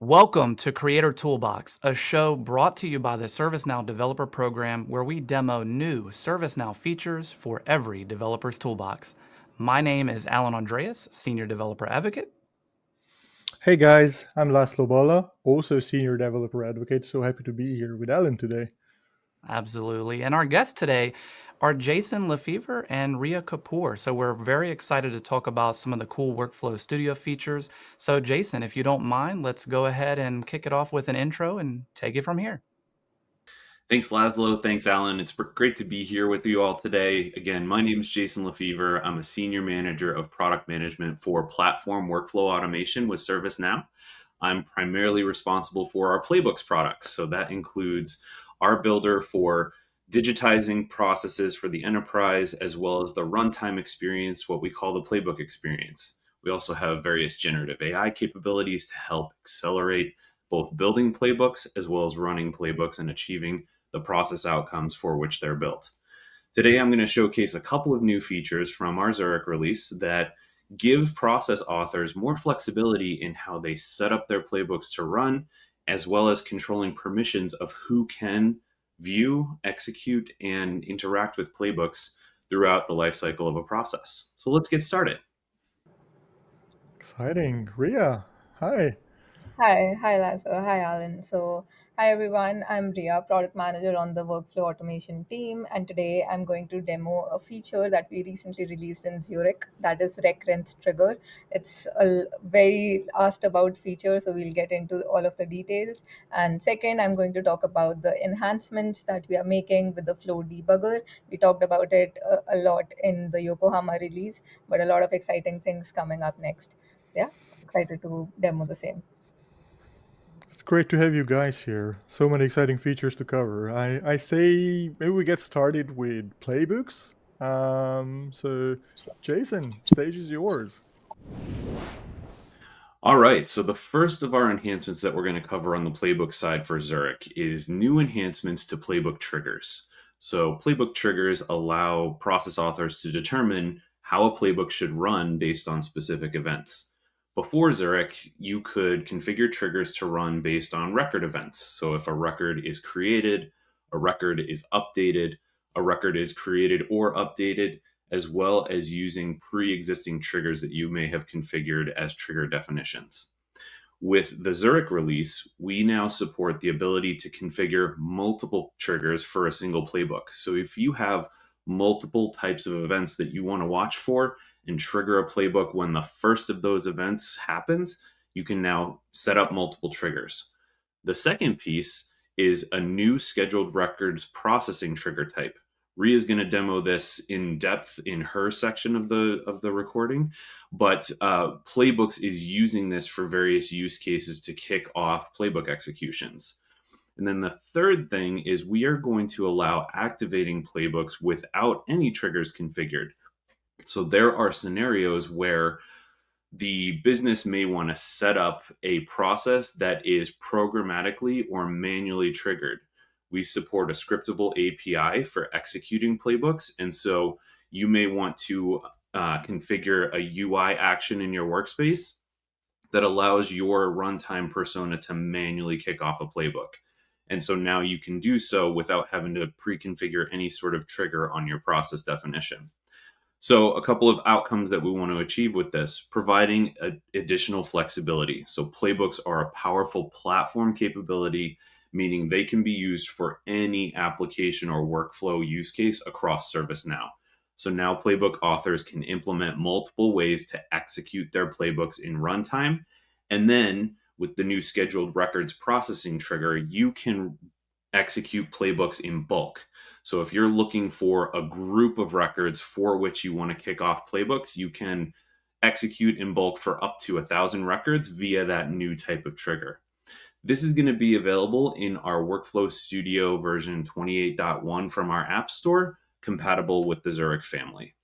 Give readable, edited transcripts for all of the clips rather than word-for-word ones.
Welcome to Creator Toolbox, a show brought to you by the ServiceNow Developer Program where we demo new ServiceNow features for every developer's toolbox. My name is Alan Andreas, Senior Developer Advocate. Hey guys, I'm Laszlo Balla, also Senior Developer Advocate, so happy to be here with Alan today. Absolutely. And our guests today are Jason Lefever and Riya Kapoor. So we're very excited to talk about some of the cool Workflow Studio features. So, Jason, if you don't mind, let's go ahead and kick it off with an intro and take it from here. Thanks, Laszlo. Thanks, Alan. It's great to be here with you all today. Again, my name is Jason Lefever. I'm a Senior Manager of Product Management for Platform Workflow Automation with ServiceNow. I'm primarily responsible for our Playbooks products. So that includes our builder for digitizing processes for the enterprise, as well as the runtime experience, what we call the Playbook experience. We also have various generative AI capabilities to help accelerate both building playbooks as well as running playbooks and achieving the process outcomes for which they're built. Today, I'm going to showcase a couple of new features from our Zurich release that give process authors more flexibility in how they set up their playbooks to run, as well as controlling permissions of who can view, execute, and interact with playbooks throughout the lifecycle of a process. So let's get started. Exciting. Ria, hi. Hi Lazo, hi Alan. Hi everyone, I'm Riya, product manager on the workflow automation team, and today I'm going to demo a feature that we recently released in Zurich, that is Recurrence Trigger. It's a very asked about feature, so we'll get into all of the details. And second, I'm going to talk about the enhancements that we are making with the Flow Debugger. We talked about it a lot in the Yokohama release, but a lot of exciting things coming up next. Yeah, excited to demo the same. It's great to have you guys here. So many exciting features to cover. I say maybe we get started with playbooks. So, Jason, stage is yours. All right, so the first of our enhancements that we're going to cover on the Playbook side for Zurich is new enhancements to Playbook Triggers. So Playbook Triggers allow process authors to determine how a playbook should run based on specific events. Before Zurich, you could configure triggers to run based on record events. So if a record is created, a record is updated, a record is created or updated, as well as using pre-existing triggers that you may have configured as trigger definitions. With the Zurich release, we now support the ability to configure multiple triggers for a single playbook. So if you have multiple types of events that you want to watch for and trigger a playbook when the first of those events happens, you can now set up multiple triggers. The second piece is a new scheduled records processing trigger type. Riya is going to demo this in depth in her section of the recording, but Playbooks is using this for various use cases to kick off playbook executions. And then the third thing is we are going to allow activating playbooks without any triggers configured. So there are scenarios where the business may want to set up a process that is programmatically or manually triggered. We support a scriptable API for executing playbooks. And so you may want to configure a UI action in your workspace that allows your runtime persona to manually kick off a playbook. And so now you can do so without having to pre-configure any sort of trigger on your process definition. So a couple of outcomes that we want to achieve with this, providing additional flexibility. So playbooks are a powerful platform capability, meaning they can be used for any application or workflow use case across ServiceNow. So now playbook authors can implement multiple ways to execute their playbooks in runtime. And then with the new scheduled records processing trigger, you can execute playbooks in bulk. So if you're looking for a group of records for which you want to kick off playbooks, you can execute in bulk for up to 1,000 records via that new type of trigger. This is going to be available in our Workflow Studio version 28.1 from our App Store, compatible with the Zurich family.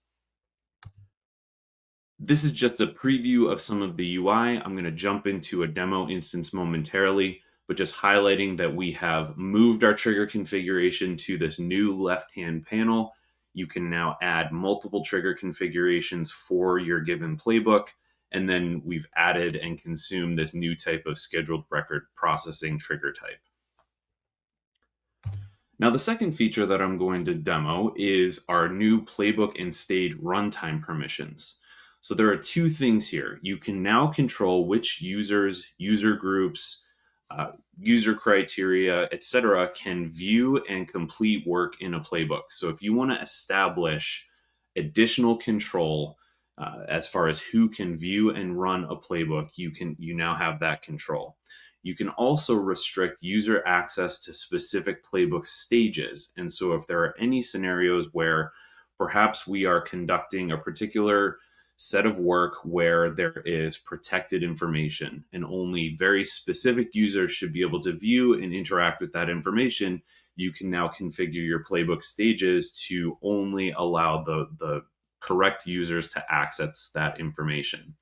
This is just a preview of some of the UI. I'm going to jump into a demo instance momentarily, but just highlighting that we have moved our trigger configuration to this new left-hand panel. You can now add multiple trigger configurations for your given playbook. And then we've added and consumed this new type of scheduled record processing trigger type. Now, the second feature that I'm going to demo is our new Playbook and Stage runtime permissions. So there are two things here. You can now control which users, user groups, user criteria, etc., can view and complete work in a playbook. So if you want to establish additional control as far as who can view and run a playbook, you now have that control. You can also restrict user access to specific playbook stages. And so if there are any scenarios where perhaps we are conducting a particular set of work where there is protected information and only very specific users should be able to view and interact with that information, you can now configure your playbook stages to only allow the correct users to access that information.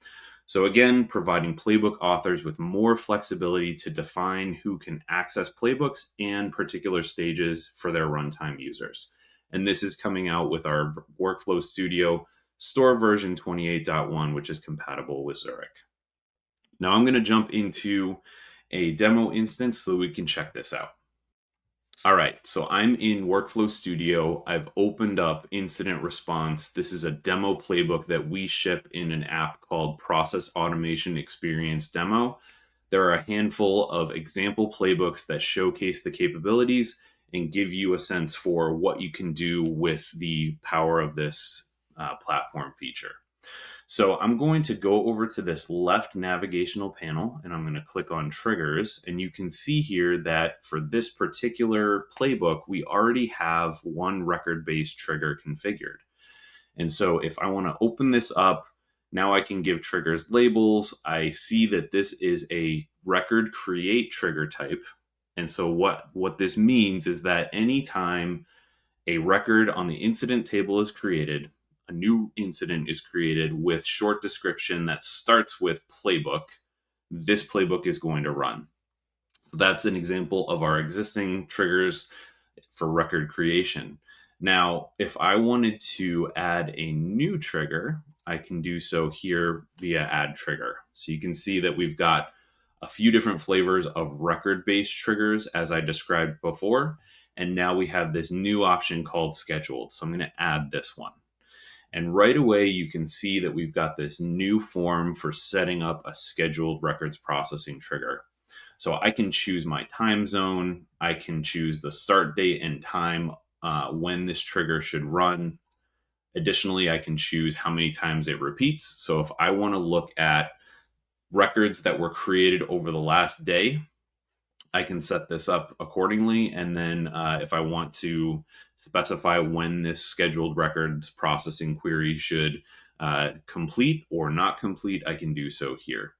So again, providing playbook authors with more flexibility to define who can access playbooks and particular stages for their runtime users. And this is coming out with our Workflow Studio Store version 28.1, which is compatible with Zurich. Now I'm going to jump into a demo instance so we can check this out. All right, so I'm in Workflow Studio. I've opened up Incident Response. This is a demo playbook that we ship in an app called Process Automation Experience Demo. There are a handful of example playbooks that showcase the capabilities and give you a sense for what you can do with the power of this platform feature. So I'm going to go over to this left navigational panel and I'm going to click on triggers. And you can see here that for this particular playbook, we already have one record-based trigger configured. And so if I want to open this up, now I can give triggers labels. I see that this is a record create trigger type. And so what this means is that anytime a record on the incident table is created, a new incident is created with short description that starts with playbook, this playbook is going to run. So that's an example of our existing triggers for record creation. Now, if I wanted to add a new trigger, I can do so here via add trigger. So you can see that we've got a few different flavors of record-based triggers as I described before. And now we have this new option called scheduled. So I'm going to add this one. And right away, you can see that we've got this new form for setting up a scheduled records processing trigger. So I can choose my time zone. I can choose the start date and time when this trigger should run. Additionally, I can choose how many times it repeats. So if I want to look at records that were created over the last day, I can set this up accordingly. And then if I want to specify when this scheduled records processing query should complete or not complete, I can do so here.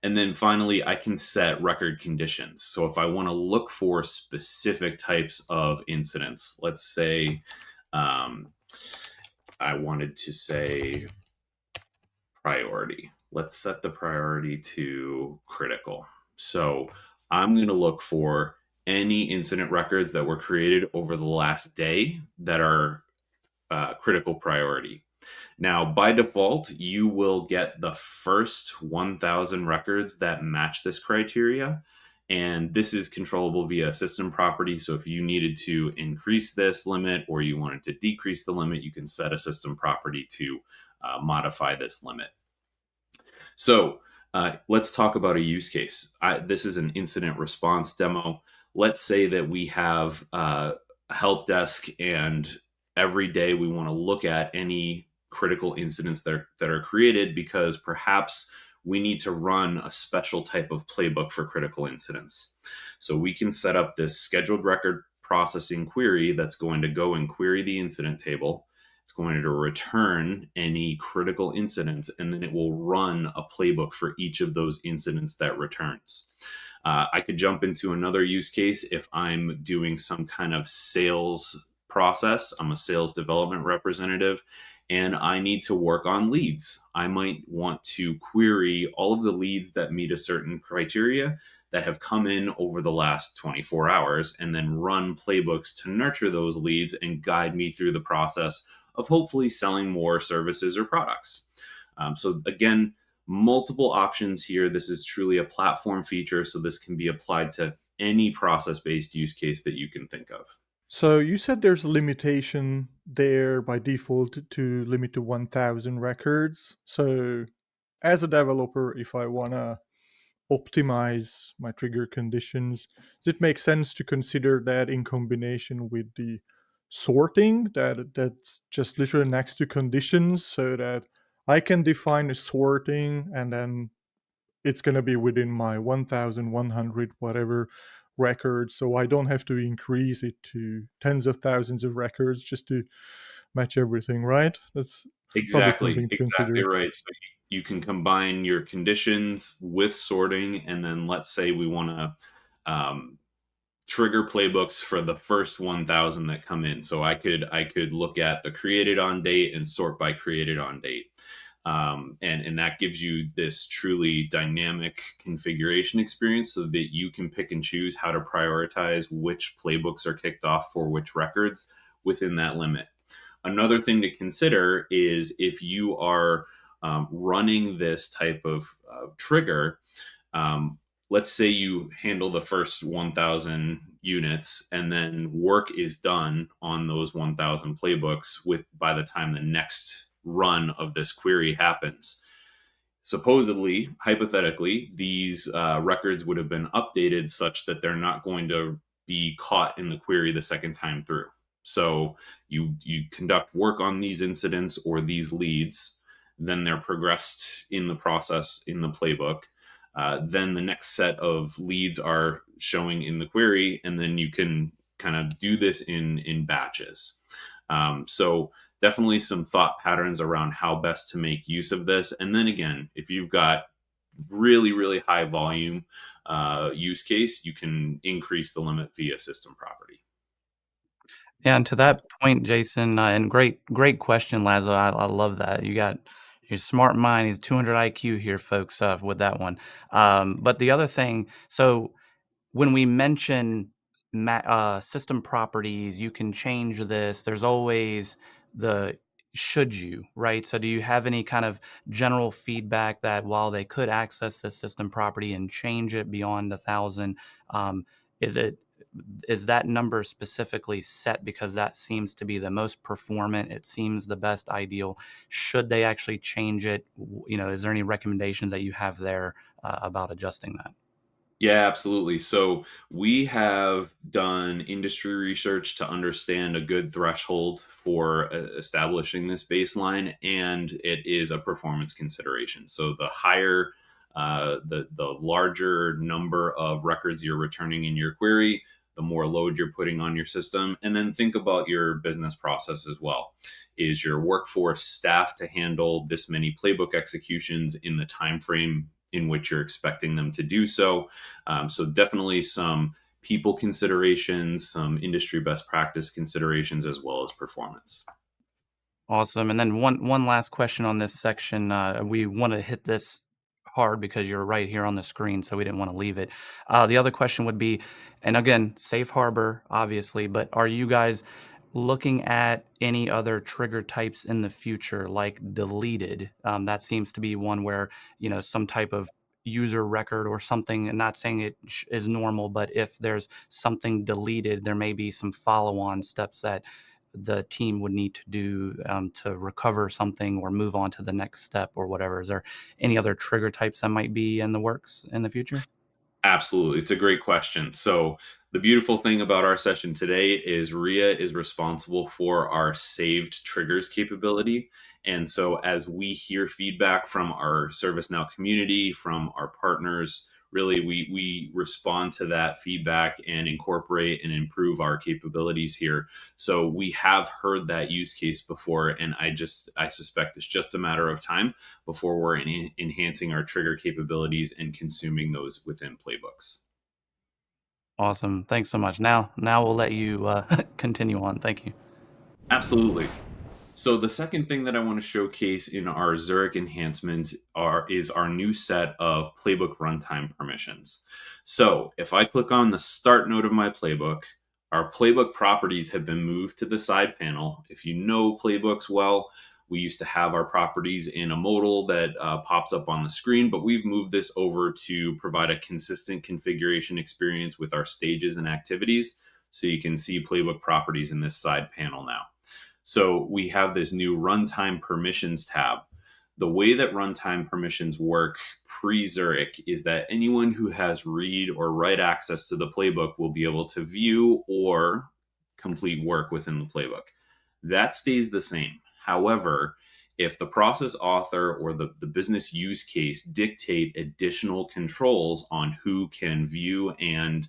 And then finally, I can set record conditions. So if I want to look for specific types of incidents, let's say I wanted to say priority. Let's set the priority to critical. So I'm going to look for any incident records that were created over the last day that are critical priority. Now, by default, you will get the first 1,000 records that match this criteria. And this is controllable via system property. So if you needed to increase this limit or you wanted to decrease the limit, you can set a system property to modify this limit. So let's talk about a use case. This is an incident response demo. Let's say that we have a help desk and every day we want to look at any critical incidents that are created because perhaps we need to run a special type of playbook for critical incidents. So we can set up this scheduled record processing query that's going to go and query the incident table. It's going to return any critical incidents, and then it will run a playbook for each of those incidents that returns. I could jump into another use case if I'm doing some kind of sales process. I'm a sales development representative, and I need to work on leads. I might want to query all of the leads that meet a certain criteria that have come in over the last 24 hours, and then run playbooks to nurture those leads and guide me through the process of hopefully selling more services or products. So again, multiple options here. This is truly a platform feature, so this can be applied to any process-based use case that you can think of. So you said there's a limitation there by default to limit to 1,000 records. So as a developer, if I want to optimize my trigger conditions, does it make sense to consider that in combination with the sorting that's just literally next to conditions, so that I can define a sorting and then it's going to be within my 1,100 whatever records, so I don't have to increase it to tens of thousands of records just to match everything, right? That's probably something to Exactly consider. right. So you can combine your conditions with sorting, and then let's say we want to trigger playbooks for the first 1,000 that come in. So I could look at the created on date and sort by created on date. And that gives you this truly dynamic configuration experience so that you can pick and choose how to prioritize which playbooks are kicked off for which records within that limit. Another thing to consider is if you are running this type of trigger, let's say you handle the first 1,000 units and then work is done on those 1,000 playbooks by the time the next run of this query happens. Supposedly, hypothetically, these records would have been updated such that they're not going to be caught in the query the second time through. So you conduct work on these incidents or these leads, then they're progressed in the process in the playbook. Then the next set of leads are showing in the query, and then you can kind of do this in batches. So definitely some thought patterns around how best to make use of this. And then again, if you've got really, really high volume use case, you can increase the limit via system property. Yeah, and to that point, Jason, and great question, Lazo. I love that. You got your smart mind. He's 200 IQ here, folks, with that one. But the other thing, so when we mention system properties, you can change this. There's always the should you, right? So do you have any kind of general feedback that while they could access the system property and change it beyond 1,000, um, is it is that number specifically set because that seems to be the most performant? It seems the best ideal. Should they actually change it? Is there any recommendations that you have there about adjusting that? Yeah, absolutely. So we have done industry research to understand a good threshold for establishing this baseline, and it is a performance consideration. So the higher, the larger number of records you're returning in your query, the more load you're putting on your system. And then think about your business process as well. Is your workforce staffed to handle this many playbook executions in the time frame in which you're expecting them to do so? So definitely some people considerations, some industry best practice considerations, as well as performance. Awesome. And then one last question on this section. We want to hit this hard because you're right here on the screen, so we didn't want to leave it. The other question would be, and again, safe harbor, obviously, but are you guys looking at any other trigger types in the future, like deleted? That seems to be one where, some type of user record or something, and not saying it is normal, but if there's something deleted, there may be some follow-on steps that the team would need to do to recover something or move on to the next step or whatever. Is there any other trigger types that might be in the works in the future? Absolutely. It's a great question. So, the beautiful thing about our session today is Riya is responsible for our saved triggers capability. And so, as we hear feedback from our ServiceNow community, from our partners, really we respond to that feedback and incorporate and improve our capabilities here. So, we have heard that use case before, and I suspect it's just a matter of time before we're enhancing our trigger capabilities and consuming those within playbooks. Awesome. Thanks so much. Now we'll let you continue on. Thank you. Absolutely. So the second thing that I want to showcase in our Zurich enhancements is our new set of playbook runtime permissions. So if I click on the start node of my playbook, our playbook properties have been moved to the side panel. If you know playbooks well, We used to have our properties in a modal that pops up on the screen, but we've moved this over to provide a consistent configuration experience with our stages and activities. So you can see Playbook properties in this side panel now. So we have this new Runtime Permissions tab. The way that Runtime Permissions work pre-Zurich is that anyone who has read or write access to the playbook will be able to view or complete work within the playbook. That stays the same. However, if the process author or the business use case dictate additional controls on who can view and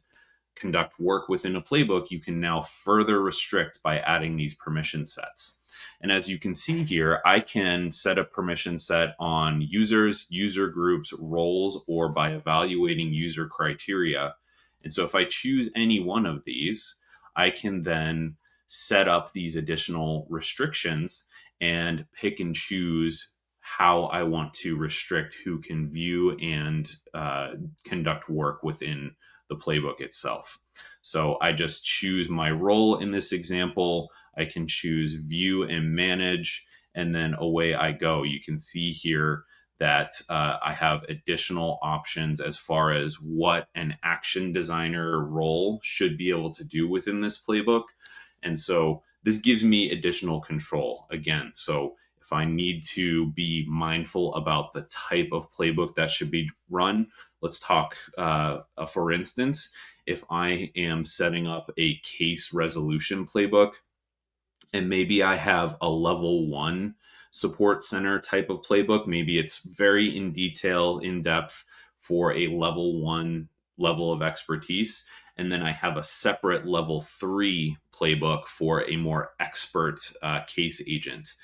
conduct work within a playbook, you can now further restrict by adding these permission sets. And as you can see here, I can set a permission set on users, user groups, roles, or by evaluating user criteria. And so if I choose any one of these, I can then set up these additional restrictions and pick and choose how I want to restrict who can view and conduct work within the playbook itself. So I just choose my role in this example. I can choose view and manage, and then away I go. You can see here that I have additional options as far as what an action designer role should be able to do within this playbook. And so this gives me additional control again. So if I need to be mindful about the type of playbook that should be run, let's talk, for instance, if I am setting up a case resolution playbook, and maybe I have a level 1 support center type of playbook, maybe it's very in detail, in depth for a level 1 level of expertise. And then I have a separate level 3 playbook for a more expert case agent.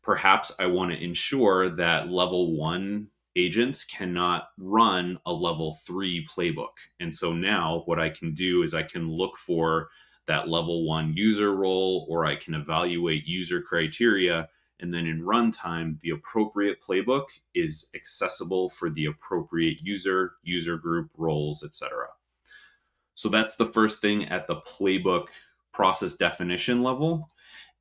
Perhaps I want to ensure that level 1 agents cannot run a level 3 playbook. And so now what I can do is I can look for that level 1 user role, or I can evaluate user criteria. And then in runtime, the appropriate playbook is accessible for the appropriate user group, roles, etc. So that's the first thing at the playbook process definition level.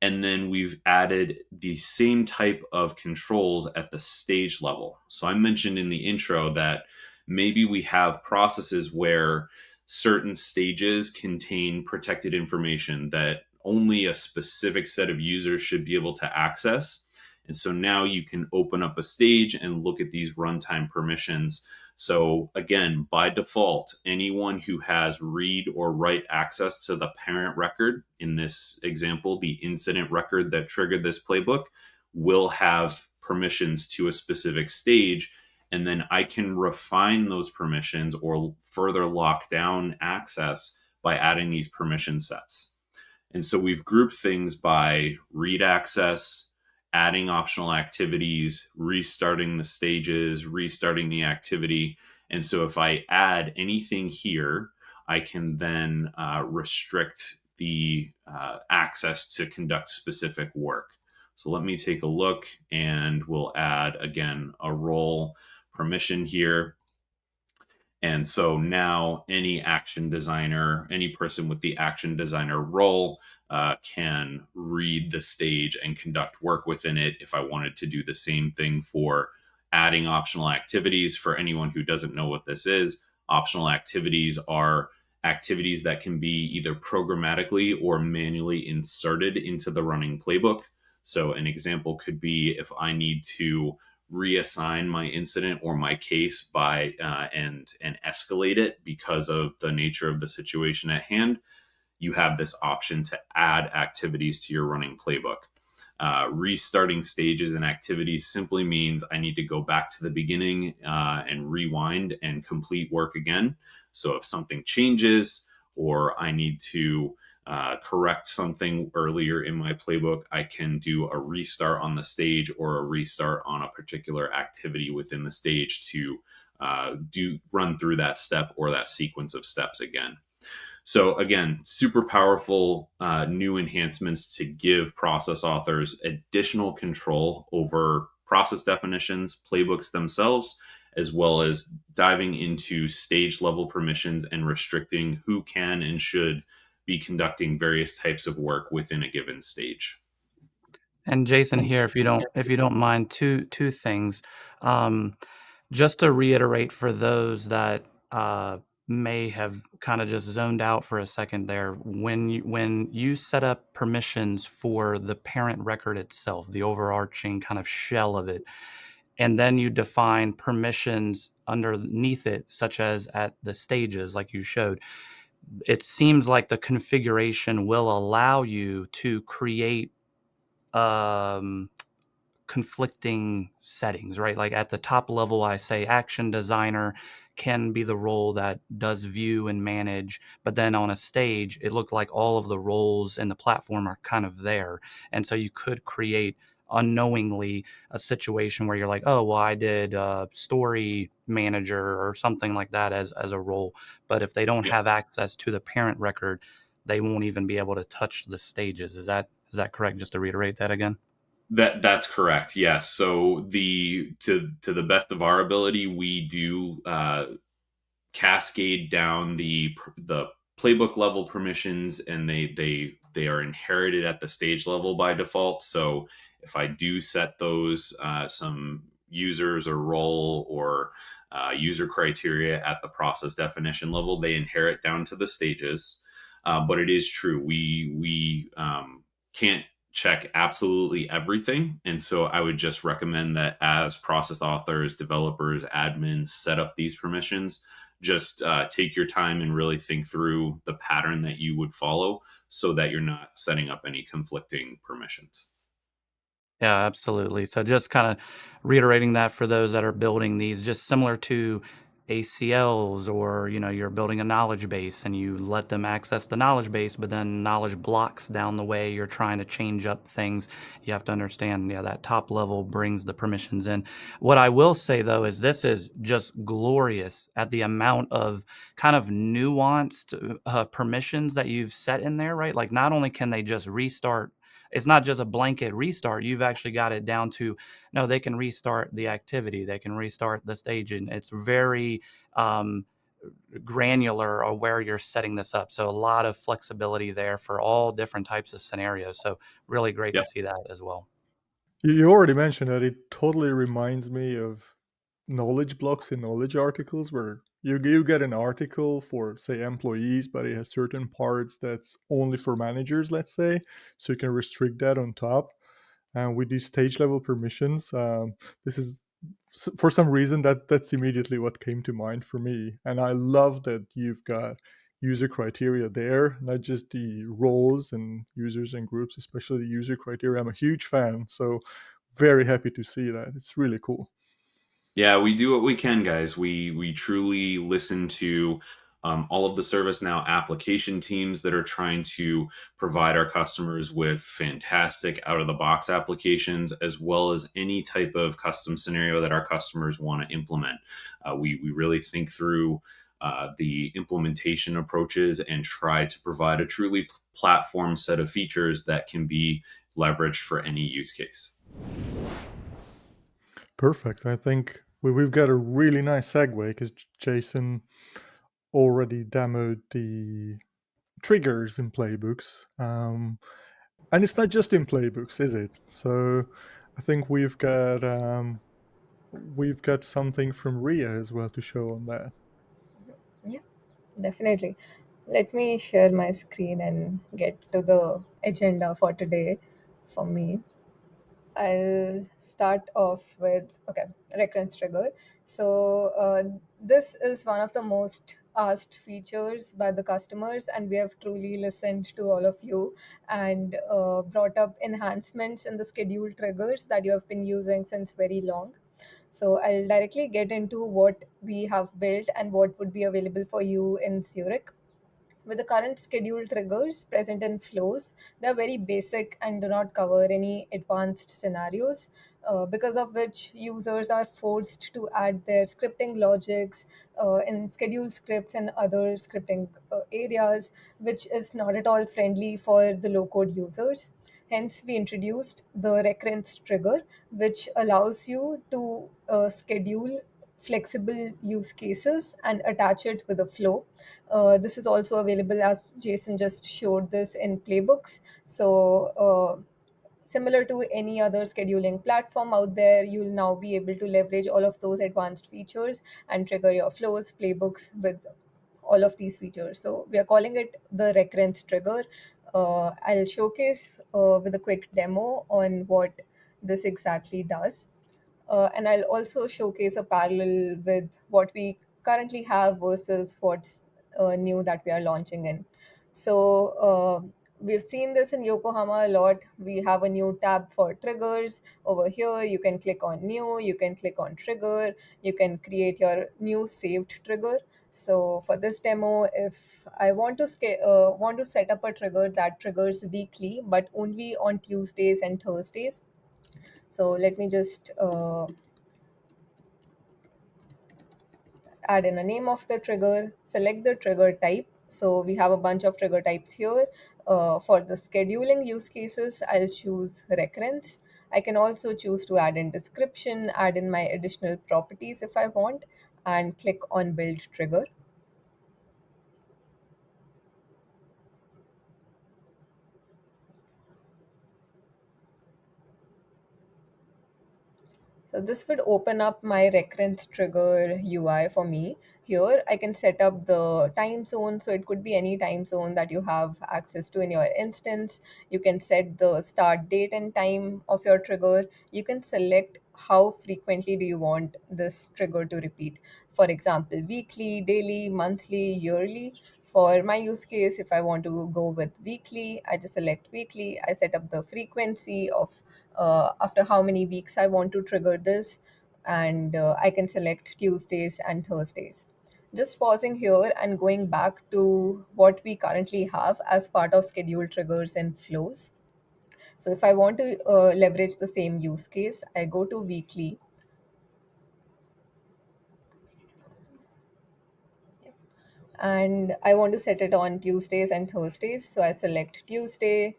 And then we've added the same type of controls at the stage level. So I mentioned in the intro that maybe we have processes where certain stages contain protected information that only a specific set of users should be able to access. And so now you can open up a stage and look at these runtime permissions. So again, by default, anyone who has read or write access to the parent record, in this example, the incident record that triggered this playbook, will have permissions to a specific stage. And then I can refine those permissions or further lock down access by adding these permission sets. And so we've grouped things by read access, adding optional activities, restarting the stages, restarting the activity. And so if I add anything here, I can then restrict the access to conduct specific work. So let me take a look, and we'll add, again, a role permission here. And so now any action designer, any person with the action designer role can read the stage and conduct work within it. If I wanted to do the same thing for adding optional activities, for anyone who doesn't know what this is, optional activities are activities that can be either programmatically or manually inserted into the running playbook. So an example could be if I need to reassign my incident or my case by and escalate it because of the nature of the situation at hand, you have this option to add activities to your running playbook. Restarting stages and activities simply means I need to go back to the beginning and rewind and complete work again. So if something changes or I need to correct something earlier in my playbook, I can do a restart on the stage or a restart on a particular activity within the stage to run through that step or that sequence of steps again. So again, super powerful new enhancements to give process authors additional control over process definitions, playbooks themselves, as well as diving into stage level permissions and restricting who can and should be conducting various types of work within a given stage. And Jason here, if you don't mind, two things. Um, just to reiterate for those that may have kind of just zoned out for a second there, when you set up permissions for the parent record itself, the overarching kind of shell of it, and then you define permissions underneath it, such as at the stages, like you showed, it seems like the configuration will allow you to create um, conflicting settings, right? Like at the top level, I say action designer can be the role that does view and manage, but then on a stage, it looked like all of the roles in the platform are kind of there. And so you could create unknowingly a situation where you're like, oh, well, I did story manager or something like that as a role. But if they don't Yeah. have access to the parent record, they won't even be able to touch the stages. Is that correct? Just to reiterate that again? That's correct. Yes. So to the best of our ability, we do cascade down the playbook level permissions, and they are inherited at the stage level by default. So if I do set those some users or role or user criteria at the process definition level, they inherit down to the stages. But it is true, we can't check absolutely everything, and so I would just recommend that as process authors, developers, admins set up these permissions, just take your time and really think through the pattern that you would follow so that you're not setting up any conflicting permissions. Yeah, absolutely. So just kind of reiterating that for those that are building these, just similar to ACLs, or you're building a knowledge base and you let them access the knowledge base, but then knowledge blocks down the way, you're trying to change up things. You have to understand, yeah, that top level brings the permissions in. What I will say though is this is just glorious at the amount of kind of nuanced permissions that you've set in there, right? Like not only can they just restart, it's not just a blanket restart. You've actually got it down to, no, they can restart the activity, they can restart the stage, and it's very um, granular or where you're setting this up. So a lot of flexibility there for all different types of scenarios. So really great to Yep. see that as well. You already mentioned that it totally reminds me of knowledge blocks in knowledge articles where you get an article for, say, employees, but it has certain parts that's only for managers, let's say. So you can restrict that on top. And with these stage level permissions, this is for some reason that's immediately what came to mind for me. And I love that you've got user criteria there, not just the roles and users and groups, especially the user criteria. I'm a huge fan, so very happy to see that. It's really cool. Yeah, we do what we can, guys. We truly listen to all of the ServiceNow application teams that are trying to provide our customers with fantastic out of the box applications, as well as any type of custom scenario that our customers want to implement. We really think through the implementation approaches and try to provide a truly platform set of features that can be leveraged for any use case. Perfect. I think we've got a really nice segue because Jason already demoed the triggers in playbooks. And it's not just in playbooks, is it? So I think we've got something from Riya as well to show on that. Yeah, definitely. Let me share my screen and get to the agenda for today for me. I'll start off with recurrence trigger. So this is one of the most asked features by the customers, and we have truly listened to all of you and brought up enhancements in the schedule triggers that you have been using since very long. So I'll directly get into what we have built and what would be available for you in Zurich. With the current schedule triggers present in flows, they're very basic and do not cover any advanced scenarios, because of which users are forced to add their scripting logics in schedule scripts and other scripting areas, which is not at all friendly for the low code users. Hence, we introduced the recurrence trigger, which allows you to schedule flexible use cases and attach it with a flow. This is also available, as Jason just showed this, in Playbooks. So similar to any other scheduling platform out there, you'll now be able to leverage all of those advanced features and trigger your flows, playbooks with all of these features. So we are calling it the recurrence trigger. I'll showcase with a quick demo on what this exactly does. And I'll also showcase a parallel with what we currently have versus what's new that we are launching in. So we've seen this in Yokohama a lot. We have a new tab for triggers. Over here, you can click on new, you can click on trigger, you can create your new saved trigger. So for this demo, if I want to set up a trigger that triggers weekly, but only on Tuesdays and Thursdays. So let me just add in a name of the trigger, select the trigger type. So we have a bunch of trigger types here. For the scheduling use cases, I'll choose recurrence. I can also choose to add in description, add in my additional properties if I want, and click on build trigger. So this would open up my recurrence trigger UI for me. Here I can set up the time zone. So it could be any time zone that you have access to in your instance. You can set the start date and time of your trigger. You can select how frequently do you want this trigger to repeat. For example, weekly, daily, monthly, yearly. For my use case, if I want to go with weekly, I just select weekly. I set up the frequency of after how many weeks I want to trigger this, and I can select Tuesdays and Thursdays. Just pausing here and going back to what we currently have as part of schedule triggers and flows. So if I want to leverage the same use case, I go to weekly, and I want to set it on Tuesdays and Thursdays. So I select Tuesday,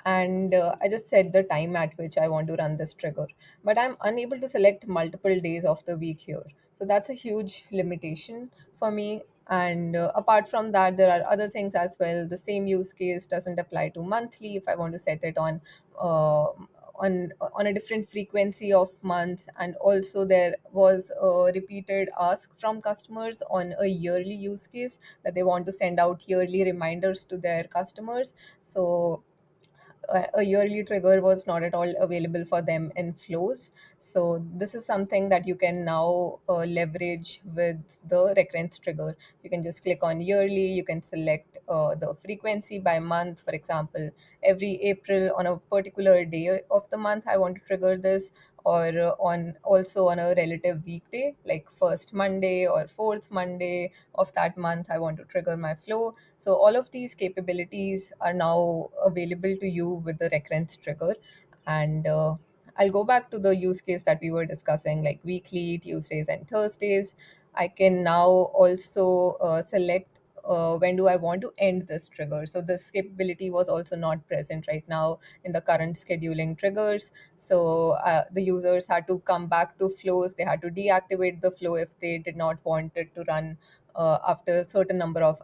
and I just set the time at which I want to run this trigger. But I'm unable to select multiple days of the week here. So that's a huge limitation for me. And apart from that, there are other things as well. The same use case doesn't apply to monthly if I want to set it on a different frequency of month. And also there was a repeated ask from customers on a yearly use case that they want to send out yearly reminders to their customers. So a yearly trigger was not at all available for them in flows. So this is something that you can now leverage with the recurrence trigger. You can just click on yearly. You can select the frequency by month. For example, every April on a particular day of the month, I want to trigger this, or on also on a relative weekday, like first Monday or fourth Monday of that month, I want to trigger my flow. So all of these capabilities are now available to you with the recurrence trigger. And I'll go back to the use case that we were discussing, like weekly, Tuesdays and Thursdays. I can now also select when do I want to end this trigger. So this capability was also not present right now in the current scheduling triggers. So the users had to come back to flows. They had to deactivate the flow if they did not want it to run after a certain number of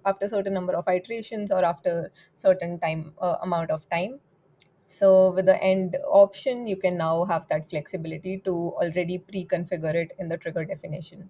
after certain number of iterations, or after certain time amount of time. So with the end option, you can now have that flexibility to already pre-configure it in the trigger definition.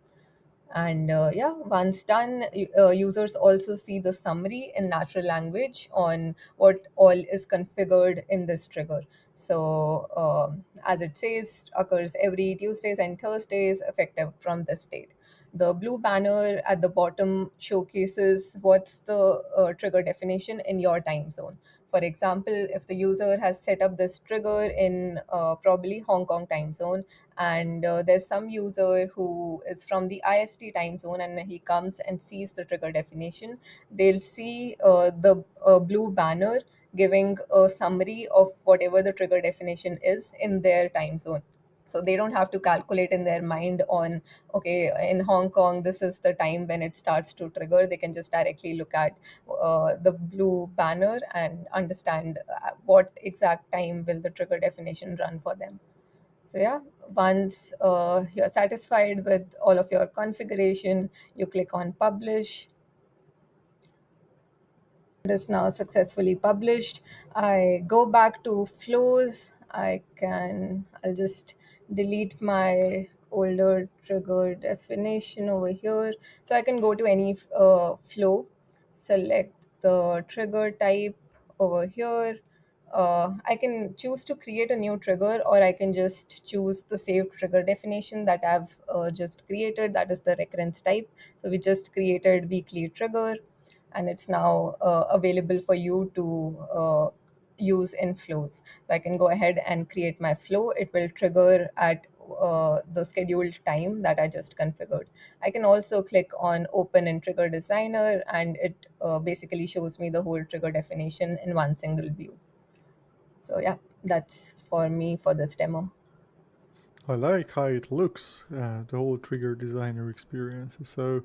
And yeah, once done, users also see the summary in natural language on what all is configured in this trigger. So as it says, occurs every Tuesdays and Thursdays effective from this date. The blue banner at the bottom showcases what's the trigger definition in your time zone. For example, if the user has set up this trigger in probably Hong Kong time zone, and there's some user who is from the IST time zone, and he comes and sees the trigger definition, they'll see the blue banner giving a summary of whatever the trigger definition is in their time zone. So they don't have to calculate in their mind on, okay, in Hong Kong this is the time when it starts to trigger. They can just directly look at the blue banner and understand what exact time will the trigger definition run for them. So yeah, once you're satisfied with all of your configuration, you click on publish. It is now successfully published. I go back to flows. I'll just delete my older trigger definition over here. So I can go to any flow, select the trigger type over here. I can choose to create a new trigger, or I can just choose the saved trigger definition that I've just created. That is the recurrence type. So we just created weekly trigger, and it's now available for you to use in flows. So I can go ahead and create my flow. It will trigger at the scheduled time that I just configured. I can also click on open in trigger designer, and it basically shows me the whole trigger definition in one single view. So yeah, that's for me for this demo. I like how it looks. The whole trigger designer experience is so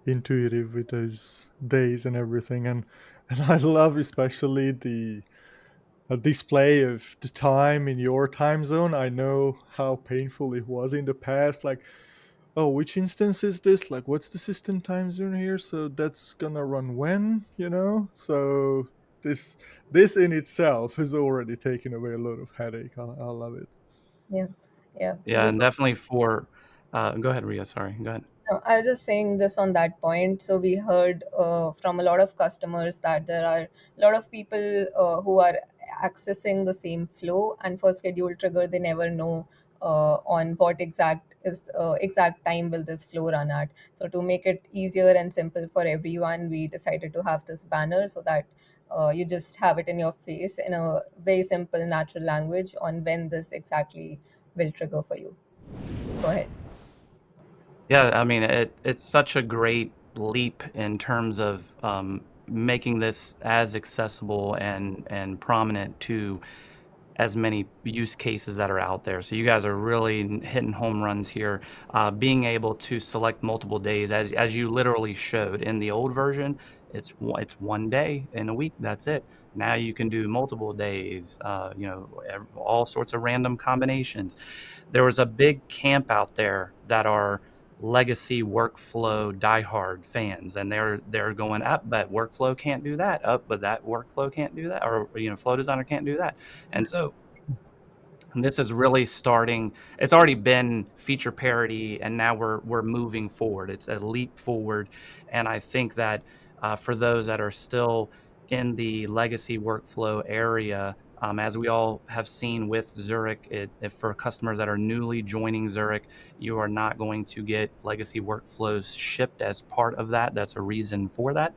intuitive with those days and everything, and I love especially the display of the time in your time zone. I know how painful it was in the past. Like, oh, which instance is this? Like, what's the system time zone here? So that's gonna run when, you know? So this in itself has already taken away a lot of headache. I love it. Yeah, yeah. So Yeah, this and definitely for go ahead, Ria. Sorry, go ahead. No, I was just saying this on that point. So we heard from a lot of customers that there are a lot of people who are accessing the same flow, and for schedule trigger, they never know on what exact time will this flow run at. So to make it easier and simple for everyone, we decided to have this banner so that you just have it in your face in a very simple, natural language on when this exactly will trigger for you. Go ahead. Yeah, I mean, it's such a great leap in terms of making this as accessible and prominent to as many use cases that are out there. So you guys are really hitting home runs here. Being able to select multiple days, as you literally showed in the old version, it's one day in a week. That's it. Now you can do multiple days. All sorts of random combinations. There was a big camp out there that are legacy workflow diehard fans, and they're going up, but workflow can't do that, up, but that workflow can't do that, or flow designer can't do that. And so this is really starting. It's already been feature parity, and now we're moving forward. It's a leap forward, and I think that for those that are still in the legacy workflow area, as we all have seen with Zurich, if for customers that are newly joining Zurich, you are not going to get legacy workflows shipped as part of that. That's a reason for that,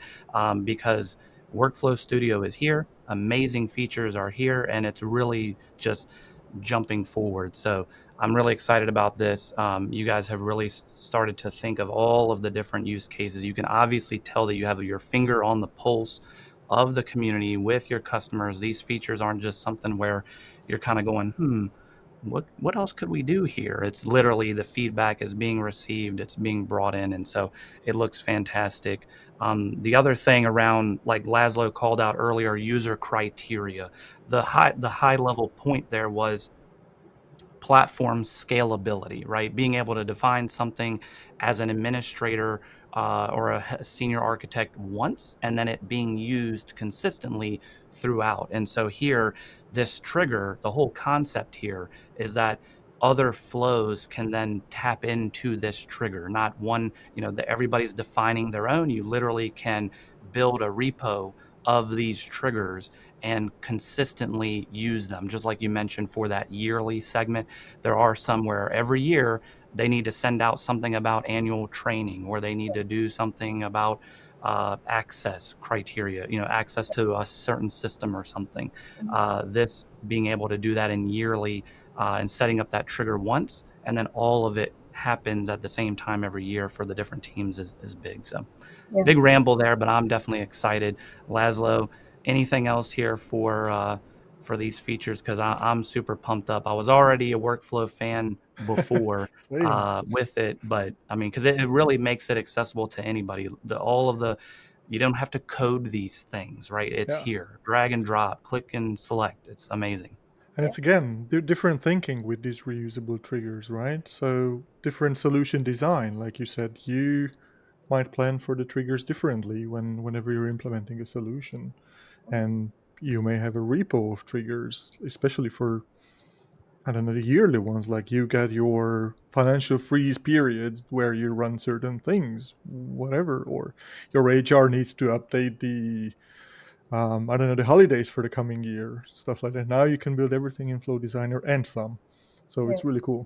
because Workflow Studio is here. Amazing features are here, and it's really just jumping forward. So I'm really excited about this. You guys have really started to think of all of the different use cases. You can obviously tell that you have your finger on the pulse of the community with your customers. These features aren't just something where you're kind of going, what else could we do here? It's literally the feedback is being received, it's being brought in, and so it looks fantastic. The other thing around, like Laszlo called out earlier, user criteria. The high level point there was platform scalability, right? Being able to define something as an administrator or a senior architect once, and then it being used consistently throughout. And so here, this trigger, the whole concept here is that other flows can then tap into this trigger. Not one, everybody's defining their own. You literally can build a repo of these triggers and consistently use them, just like you mentioned for that yearly segment. There are some where every year they need to send out something about annual training, or they need to do something about access criteria, access to a certain system or something. This being able to do that in yearly and setting up that trigger once, and then all of it happens at the same time every year for the different teams is big. So Yeah. big ramble there, but I'm definitely excited. Laszlo, anything else here for these features? Because I'm super pumped up. I was already a workflow fan before Same. with it, but I mean, because it really makes it accessible to anybody. You don't have to code these things, right? It's Yeah. here, drag and drop, click and select. It's amazing. And it's again different thinking with these reusable triggers, right? So different solution design, like you said. You might plan for the triggers differently whenever you're implementing a solution. And you may have a repo of triggers, especially for, I don't know, the yearly ones. Like you get your financial freeze periods where you run certain things, whatever, or your HR needs to update the, I don't know, the holidays for the coming year, stuff like that. Now you can build everything in Flow Designer and some. So Yeah. it's really cool.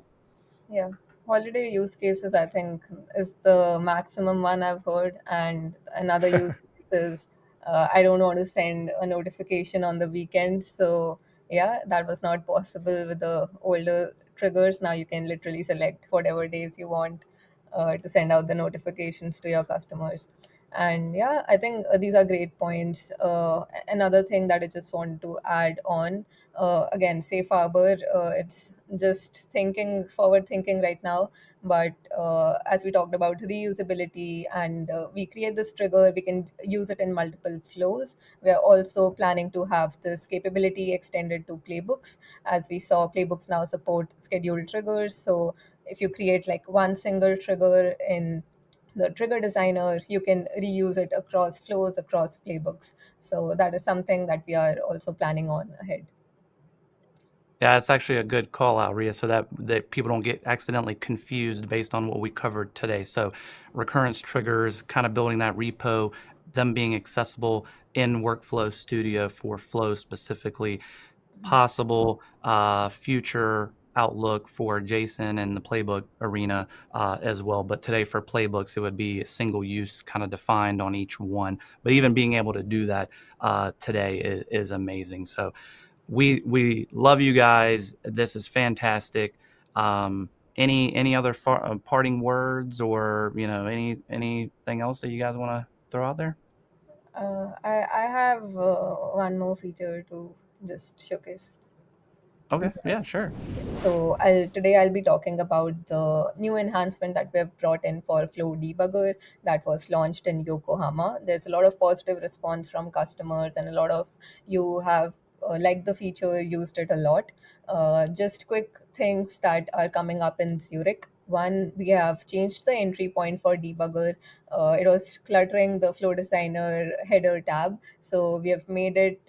Yeah. Holiday use cases, I think, is the maximum one I've heard. And another use case is I don't want to send a notification on the weekend. So, yeah, that was not possible with the older triggers. Now you can literally select whatever days you want to send out the notifications to your customers. And yeah, I think these are great points. Another thing that I just want to add on, again, safe harbor, it's just forward thinking right now. But as we talked about reusability, and we create this trigger, we can use it in multiple flows. We're also planning to have this capability extended to playbooks. As we saw, playbooks now support scheduled triggers. So if you create like one single trigger in the trigger designer, you can reuse it across flows, across playbooks. So that is something that we are also planning on ahead. Yeah, it's actually a good call out, Ria, so that people don't get accidentally confused based on what we covered today. So recurrence triggers, kind of building that repo, them being accessible in Workflow Studio for Flow specifically, possible future outlook for Jason and the playbook arena as well. But today for playbooks, it would be single use kind of defined on each one. But even being able to do that today is amazing. So we love you guys. This is fantastic. Any other parting words, or anything else that you guys want to throw out there? I have one more feature to just showcase. Okay, yeah, sure. So I'll be talking about the new enhancement that we've brought in for Flow Debugger that was launched in Yokohama. There's a lot of positive response from customers, and a lot of you have liked the feature, used it a lot. Just quick things that are coming up in Zurich. One, we have changed the entry point for debugger. It was cluttering the Flow Designer header tab, so we have made it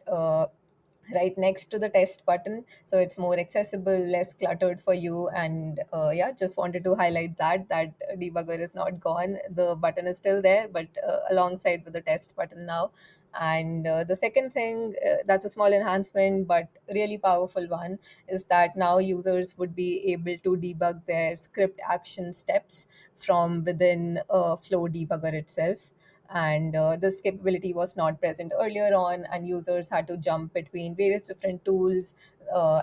right next to the test button, so it's more accessible, less cluttered for you. And yeah, just wanted to highlight that debugger is not gone, the button is still there, but alongside with the test button now. And the second thing, that's a small enhancement but really powerful one, is that now users would be able to debug their script action steps from within Flow Debugger itself. And this capability was not present earlier on, and users had to jump between various different tools,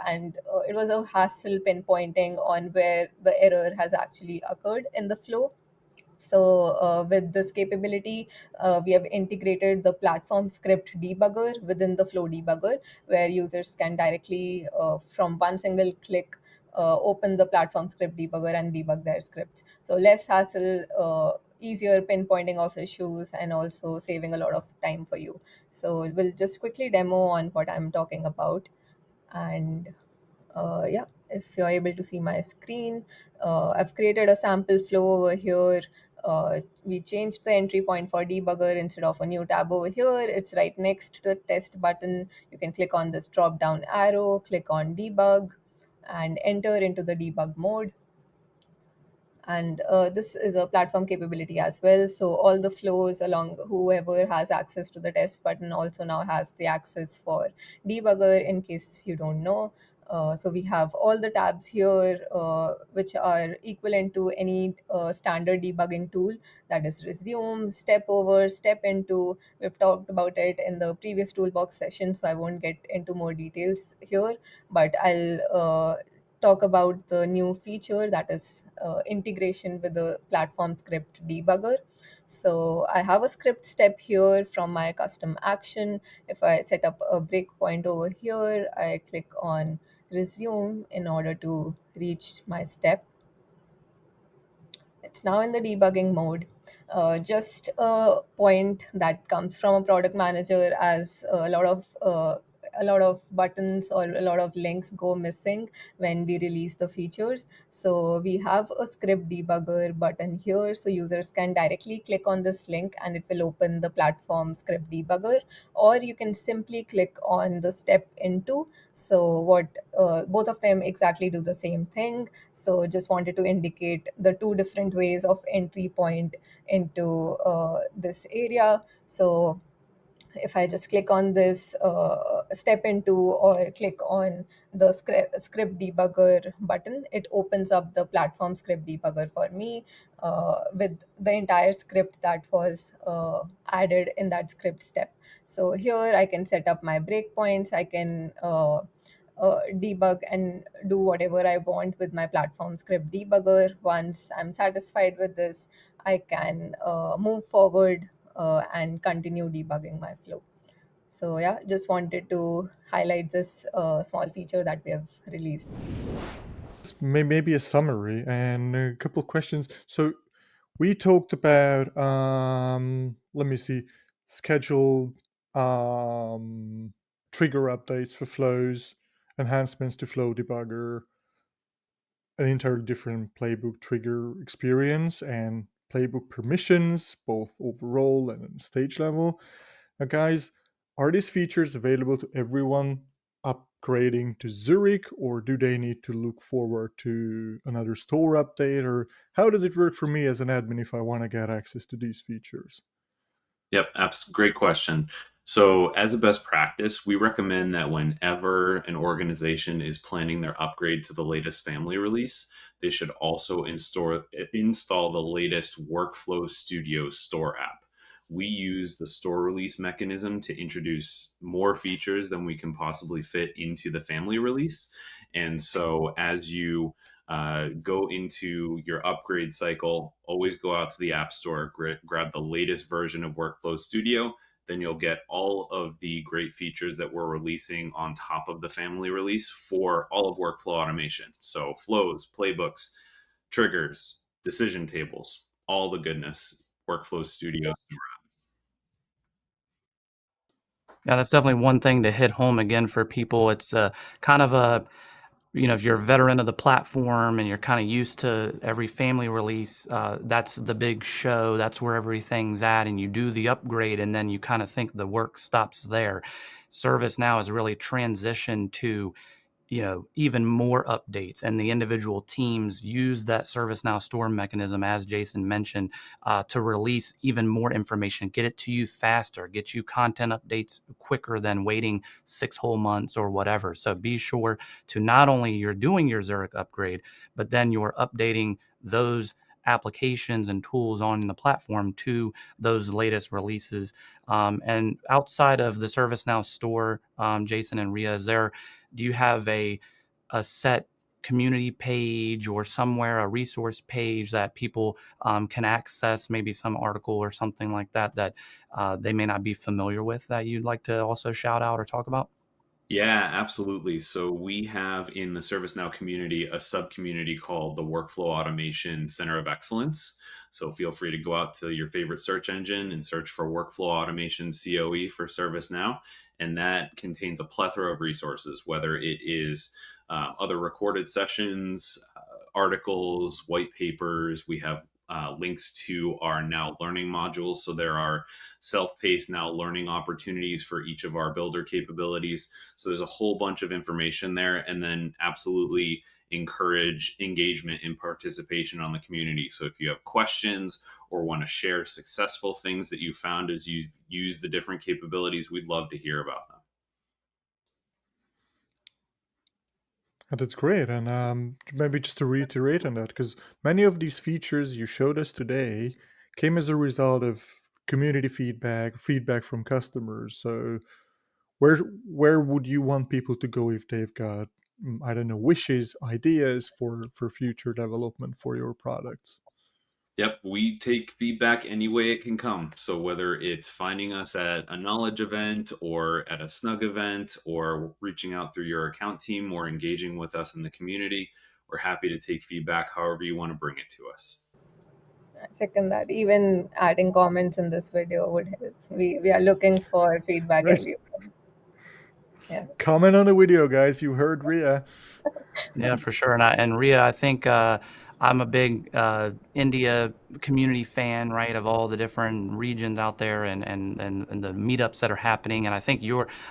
and it was a hassle pinpointing on where the error has actually occurred in the flow. So, with this capability, we have integrated the platform script debugger within the Flow debugger, where users can directly, from one single click, open the platform script debugger and debug their scripts. So, less hassle, easier pinpointing of issues, and also saving a lot of time for you. So, we'll just quickly demo on what I'm talking about. And yeah, if you're able to see my screen, I've created a sample flow over here. We changed the entry point for debugger. Instead of a new tab over here, it's right next to the test button. You can click on this drop down arrow, click on debug, and enter into the debug mode. And this is a platform capability as well, so all the flows along, whoever has access to the test button also now has the access for debugger, in case you don't know. So we have all the tabs here, which are equivalent to any standard debugging tool, that is resume, step over, step into. We've talked about it in the previous toolbox session, so I won't get into more details here, but I'll talk about the new feature, that is integration with the platform script debugger. So I have a script step here from my custom action. If I set up a breakpoint over here, I click on resume in order to reach my step. It's now in the debugging mode. Just a point that comes from a product manager, as a lot of a lot of buttons or a lot of links go missing when we release the features. So we have a script debugger button here, so users can directly click on this link and it will open the platform script debugger, or you can simply click on the step into. So what both of them exactly do the same thing. So just wanted to indicate the two different ways of entry point into this area. So if I just click on this step into or click on the script debugger button, it opens up the platform script debugger for me with the entire script that was added in that script step. So here I can set up my breakpoints. I can debug and do whatever I want with my platform script debugger. Once I'm satisfied with this, I can move forward and continue debugging my flow. So yeah, just wanted to highlight this small feature that we have released. Maybe a summary and a couple of questions. So we talked about, let me see, scheduled trigger updates for flows, enhancements to flow debugger, an entirely different playbook trigger experience, and playbook permissions, both overall and stage level. Now, guys, are these features available to everyone upgrading to Zurich, or do they need to look forward to another store update? Or how does it work for me as an admin if I want to get access to these features? Yep, great question. So, as a best practice, we recommend that whenever an organization is planning their upgrade to the latest family release, they should also install the latest Workflow Studio store app. We use the store release mechanism to introduce more features than we can possibly fit into the family release. And so, as you go into your upgrade cycle, always go out to the App Store, grab the latest version of Workflow Studio. Then you'll get all of the great features that we're releasing on top of the family release for all of workflow automation. So flows, playbooks, triggers, decision tables, all the goodness, Workflow Studio. Yeah, that's definitely one thing to hit home again for people. It's kind of a, if you're a veteran of the platform and you're kind of used to every family release, that's the big show. That's where everything's at, and you do the upgrade, and then you kind of think the work stops there. ServiceNow has really transitioned to even more updates, and the individual teams use that ServiceNow store mechanism, as Jason mentioned, to release even more information, get it to you faster, get you content updates quicker than waiting 6 whole months or whatever. So be sure to not only you're doing your Zurich upgrade, but then you're updating those applications and tools on the platform to those latest releases. And outside of the ServiceNow store, Jason and Riya, do you have a set community page or somewhere, a resource page that people can access, maybe some article or something like that that they may not be familiar with, that you'd like to also shout out or talk about? Yeah, absolutely. So we have in the ServiceNow community a sub community called the Workflow Automation Center of Excellence. So feel free to go out to your favorite search engine and search for Workflow Automation COE for ServiceNow. And that contains a plethora of resources, whether it is other recorded sessions, articles, white papers. We have links to our Now Learning modules. So there are self-paced Now Learning opportunities for each of our builder capabilities. So there's a whole bunch of information there, and then absolutely encourage engagement and participation on the community. So if you have questions or want to share successful things that you found as you use the different capabilities, we'd love to hear about them. That's great. And maybe just to reiterate on that, because many of these features you showed us today came as a result of community feedback from customers. So where would you want people to go if they've got, I don't know, wishes, ideas for future development for your products? Yep, we take feedback any way it can come. So whether it's finding us at a knowledge event or at a snug event or reaching out through your account team or engaging with us in the community, we're happy to take feedback however you want to bring it to us. I second that. Even adding comments in this video would help. We are looking for feedback Right. everywhere. Yeah. Comment on the video, guys. You heard Riya. Yeah, for sure. And Ria, I think I'm a big India community fan, right, of all the different regions out there and the meetups that are happening. And I think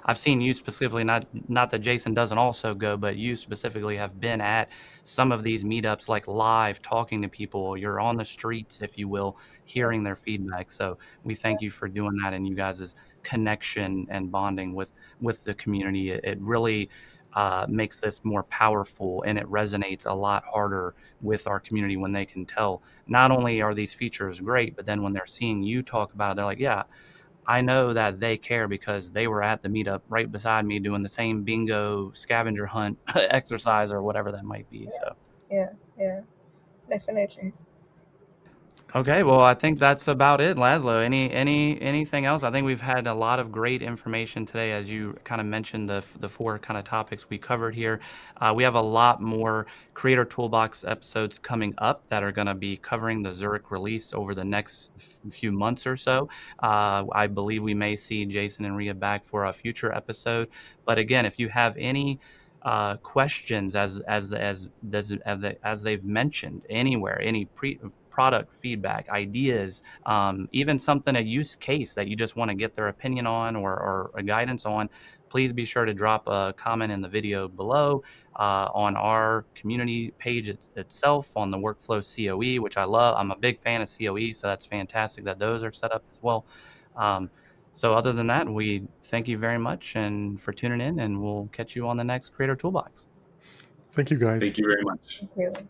I've seen you specifically, not that Jason doesn't also go, but you specifically have been at some of these meetups, like live, talking to people. You're on the streets, if you will, hearing their feedback. So we thank you for doing that, and you guys' connection and bonding with the community. It really makes this more powerful, and it resonates a lot harder with our community when they can tell not only are these features great, but then when they're seeing you talk about it, they're like, yeah, I know that they care because they were at the meetup right beside me doing the same bingo scavenger hunt exercise or whatever that might be. So Yeah. Yeah. Definitely. okay, well, I think that's about it, Laszlo. Anything else? I think we've had a lot of great information today, as you kind of mentioned the four kind of topics we covered here. We have a lot more Creator Toolbox episodes coming up that are going to be covering the Zurich release over the next few months or so. I believe we may see Jason and Ria back for a future episode. But again, if you have any questions as they've mentioned anywhere, any product feedback, ideas, even a use case that you just want to get their opinion on or a guidance on, please be sure to drop a comment in the video below on our community page itself, on the workflow COE, which I love. I'm a big fan of COE, so that's fantastic that those are set up as well. So other than that, we thank you very much and for tuning in, and we'll catch you on the next Creator Toolbox. Thank you, guys. Thank you very much. Thank you.